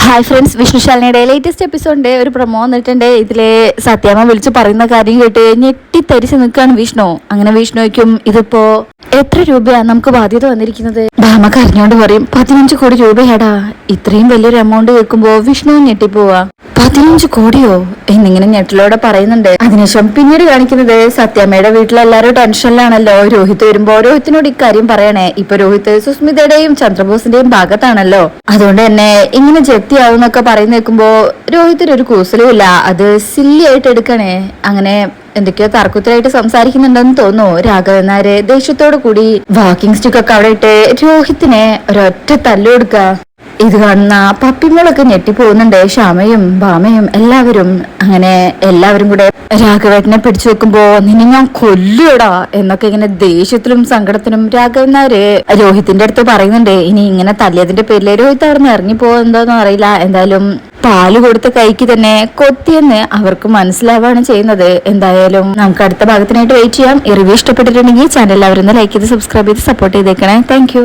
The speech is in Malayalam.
ഹായ് ഫ്രണ്ട്സ്, വിഷ്ണുശാലിനിയുടെ ലേറ്റസ്റ്റ് എപ്പിസോഡിന്റെ ഒരു പ്രൊമോ വന്നിട്ടുണ്ട്. ഇതിലെ സത്യാമ്മ വിളിച്ച് പറയുന്ന കാര്യം കേട്ട് ഞെട്ടിത്തരിച്ച് നിൽക്കുകയാണ് വിഷ്ണു. അങ്ങനെ വിഷ്ണുയ്ക്കും ഇതിപ്പോ എത്ര രൂപയാ നമുക്ക് ബാധ്യത വന്നിരിക്കുന്നത്? ഭാമ കരഞ്ഞോണ്ട് പറയും, 15 കോടി രൂപയാടാ. ഇത്രയും വലിയൊരു എമൗണ്ട് കേൾക്കുമ്പോ വിഷ്ണു ഞെട്ടിപ്പോവാ. 15 കോടിയോ എന്നിങ്ങനെ ഞെട്ടിലോടെ പറയുന്നുണ്ട്. അതിനുശേഷം പിന്നീട് കാണിക്കുന്നത് സത്യാമ്മയുടെ വീട്ടിലെല്ലാരും ടെൻഷനിലാണല്ലോ. രോഹിത് വരുമ്പോ രോഹിത്തിനോട് ഇക്കാര്യം പറയണേ. ഇപ്പൊ രോഹിത് സുസ്മിതയുടെയും ചന്ദ്രബോസിന്റെയും ഭാഗത്താണല്ലോ. അതുകൊണ്ട് തന്നെ ഇങ്ങനെ ജപ്തിയാവുന്നൊക്കെ പറയുന്ന കേൾക്കുമ്പോ രോഹിത്തിന് ഒരു കൂസലും ഇല്ല. അത് സില്ലി ആയിട്ട് എടുക്കണേ. അങ്ങനെ എന്തൊക്കെയോ തർക്കത്തിലായിട്ട് സംസാരിക്കുന്നുണ്ടെന്ന് തോന്നുന്നു. രാഘവൻ നായര് ദേഷ്യത്തോടു കൂടി വാക്കിംഗ് സ്റ്റിക്ക് ഒക്കെ അവിടെ ഇട്ട് രോഹിത്തിനെ ഒരൊറ്റ തല്ലു കൊടുക്ക. ഇത് കാണുന്ന പപ്പിമോളൊക്കെ ഞെട്ടിപ്പോകുന്നുണ്ട്. ശ്യാമയും ഭാമയും എല്ലാവരും. അങ്ങനെ എല്ലാവരും കൂടെ രാഘവേട്ടനെ പിടിച്ചു വെക്കുമ്പോ നിന്നെ ഞാൻ കൊല്ലുടാ എന്നൊക്കെ ഇങ്ങനെ ദേഷ്യത്തിലും സങ്കടത്തിലും രാഘവൻ നായര് രോഹിത്തിന്റെ അടുത്ത് പറയുന്നുണ്ട്. ഇനി ഇങ്ങനെ തല്ലിയതിന്റെ പേരിൽ രോഹിത് അവിടെ നിന്ന് ഇറങ്ങിപ്പോകുന്നോന്നും അറിയില്ല. എന്തായാലും പാല് കൊടുത്ത കൈക്ക് തന്നെ കൊത്തിയെന്ന് അവർക്ക് മനസ്സിലാവാണ് ചെയ്യുന്നത്. എന്തായാലും നമുക്ക് അടുത്ത ഭാഗത്തിനായിട്ട് വെയിറ്റ് ചെയ്യാം. ഈ റിവ്യൂ ഇഷ്ടപ്പെട്ടിട്ടുണ്ടെങ്കിൽ ചാനൽ എല്ലാവരും ലൈക്ക് ചെയ്ത് സബ്സ്ക്രൈബ് ചെയ്ത് സപ്പോർട്ട് ചെയ്തേക്കണേ. താങ്ക്